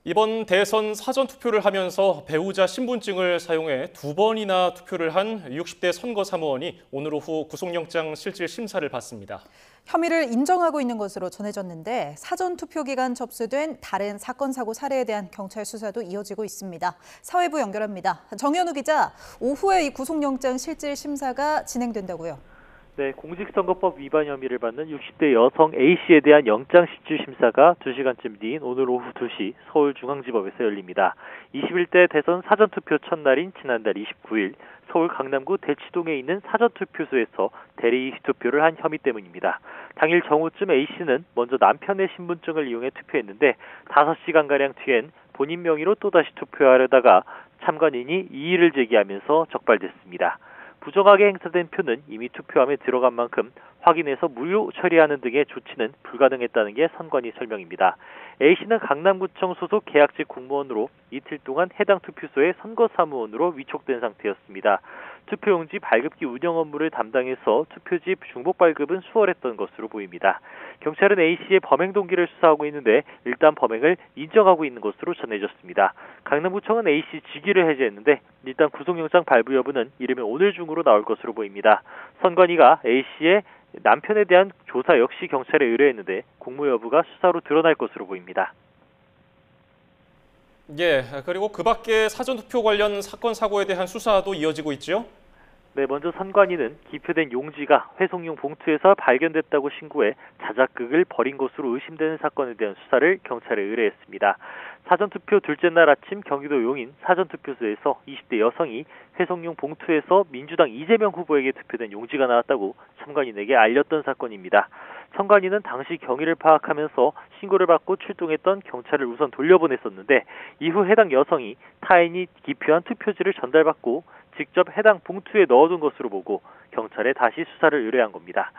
이번 대선 사전투표를 하면서 배우자 신분증을 사용해 2번이나 투표를 한 60대 선거사무원이 오늘 오후 구속영장 실질 심사를 받습니다. 혐의를 인정하고 있는 것으로 전해졌는데 사전투표 기간 접수된 다른 사건 사고 사례에 대한 경찰 수사도 이어지고 있습니다. 사회부 연결합니다. 정현우 기자, 오후에 이 구속영장 실질 심사가 진행된다고요? 네, 공직선거법 위반 혐의를 받는 60대 여성 A씨에 대한 영장 실질 심사가 2시간쯤 뒤인 오늘 오후 2시 서울중앙지법에서 열립니다. 21대 대선 사전투표 첫날인 지난달 29일 서울 강남구 대치동에 있는 사전투표소에서 대리투표를 한 혐의 때문입니다. 당일 정오쯤 A씨는 먼저 남편의 신분증을 이용해 투표했는데 5시간가량 뒤엔 본인 명의로 또다시 투표하려다가 참관인이 이의를 제기하면서 적발됐습니다. 부정하게 행사된 표는 이미 투표함에 들어간 만큼 확인해서 무효 처리하는 등의 조치는 불가능했다는 게 선관위 설명입니다. A씨는 강남구청 소속 계약직 공무원으로 이틀 동안 해당 투표소의 선거사무원으로 위촉된 상태였습니다. 투표용지 발급기 운영 업무를 담당해서 투표지 중복 발급은 수월했던 것으로 보입니다. 경찰은 A씨의 범행 동기를 수사하고 있는데 일단 범행을 인정하고 있는 것으로 전해졌습니다. 강남구청은 A씨 직위를 해제했는데 일단 구속영장 발부 여부는 이르면 오늘 중으로 나올 것으로 보입니다. 선관위가 A씨의 남편에 대한 조사 역시 경찰에 의뢰했는데 공모 여부가 수사로 드러날 것으로 보입니다. 그리고 그 밖에 사전투표 관련 사건 사고에 대한 수사도 이어지고 있죠? 네, 먼저 선관위는 기표된 용지가 회송용 봉투에서 발견됐다고 신고해 자작극을 벌인 것으로 의심되는 사건에 대한 수사를 경찰에 의뢰했습니다. 사전투표 둘째 날 아침 경기도 용인 사전투표소에서 20대 여성이 회송용 봉투에서 민주당 이재명 후보에게 투표된 용지가 나왔다고 참관인에게 알렸던 사건입니다. 선관위는 당시 경위를 파악하면서 신고를 받고 출동했던 경찰을 우선 돌려보냈었는데 이후 해당 여성이 타인이 기표한 투표지를 전달받고 직접 해당 봉투에 넣어둔 것으로 보고 경찰에 다시 수사를 의뢰한 겁니다.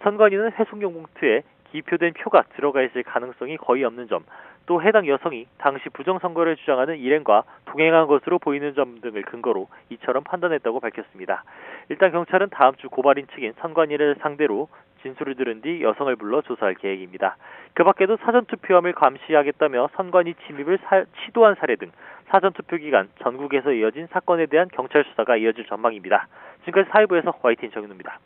선관위는 회송용 봉투에 기표된 표가 들어가 있을 가능성이 거의 없는 점, 또 해당 여성이 당시 부정선거를 주장하는 일행과 동행한 것으로 보이는 점 등을 근거로 이처럼 판단했다고 밝혔습니다. 일단 경찰은 다음 주 고발인 측인 선관위를 상대로 진술을 들은 뒤 여성을 불러 조사할 계획입니다. 그 밖에도 사전투표함을 감시하겠다며 선관위 침입을 시도한 사례 등 사전투표 기간 전국에서 이어진 사건에 대한 경찰 수사가 이어질 전망입니다. 지금까지 사회부에서 YTN 정윤우입니다.